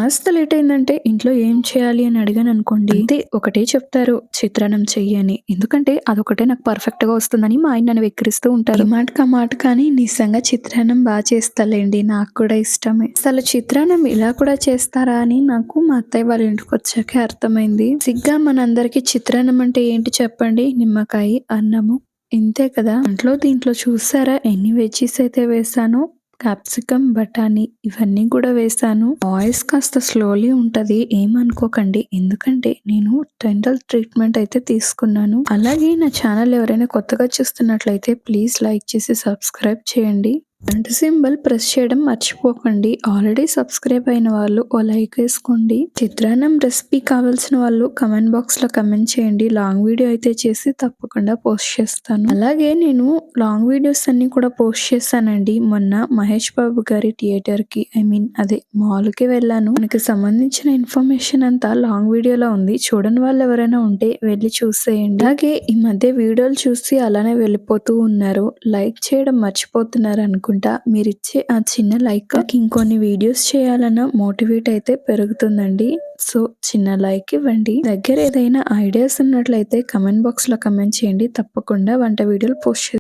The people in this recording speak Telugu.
కాస్త లేట్ అయిందంటే ఇంట్లో ఏం చేయాలి అని అడిగాననుకోండి, అంతే ఒకటే చెప్తారు చిత్రాన్నం చెయ్యి అని. ఎందుకంటే అదొకటే నాకు పర్ఫెక్ట్‌గా వస్తుందని మా ఆయన నన్ను వెక్కిరిస్తూ ఉంటారు. ఈ మాటకి ఆ మాట కానీ నిజంగా చిత్రాన్నం చేస్తాలేండి. నాకు కూడా ఇష్టమే. అసలు చిత్రాన్నం ఇలా కూడా చేస్తారా అని నాకు మా అత్తయ్య వాళ్ళ ఇంటికొచ్చాకే అర్థమైంది. బేసిక్‌గా మనందరికీ చిత్రాన్నం అంటే ఏంటి చెప్పండి? నిమ్మకాయ, అన్నము ఇంతే కదా! దీంట్లో చూసారా ఎన్ని వెజ్జీస్ అయితే వేశానో? క్యాప్సికమ్, బఠానీ ఇవన్నీ కూడా వేశాను. వాయిస్ కాస్త స్లోలీ ఉంటది. ఏమనుకోకండి. ఎందుకంటే నేను డెంటల్ ట్రీట్మెంట్ అయితే తీసుకున్నాను. అలాగే నా ఛానల్ ఎవరైనా కొత్తగా చూస్తున్నట్లయితే ప్లీజ్ లైక్ చేసి సబ్స్క్రైబ్ చేయండి. గంట సింబల్ ప్రెస్ చేయడం మర్చిపోకండి. ఆల్రెడీ సబ్స్క్రైబ్ అయిన వాళ్ళు ఓ లైక్ వేసుకోండి. చిత్రాన్నం రెసిపీ కావాల్సిన వాళ్ళు కమెంట్ బాక్స్ లో కమెంట్ చేయండి. లాంగ్ వీడియో అయితే చేసి తప్పకుండా పోస్ట్ చేస్తాను. అలాగే నేను లాంగ్ వీడియోస్ అన్ని కూడా పోస్ట్ చేశానండి. మొన్న మహేష్ బాబు గారి థియేటర్ కి అదే మాల్ కి వెళ్ళాను. మనకి సంబంధించిన ఇన్ఫర్మేషన్ అంతా లాంగ్ వీడియోలో ఉంది. చూడని వాళ్ళు ఎవరైనా ఉంటే వెళ్ళి చూసేయండి. అలాగే ఈ మధ్య వీడియోలు చూసి అలానే వెళ్ళిపోతూ ఉన్నారు. లైక్ చేయడం మర్చిపోతున్నారు అనుకుంటా. మీరిచ్చే ఆ చిన్న లైక్ ఇంకొన్ని వీడియోస్ చేయాలన్న మోటివేట్ అయితే పెరుగుతుందండి. సో చిన్న లైక్ ఇవ్వండి. దగ్గర ఏదైనా ఐడియాస్ ఉన్నట్లయితే కమెంట్ బాక్స్ లో కమెంట్ చేయండి. తప్పకుండా వంట వీడియోలు పోస్ట్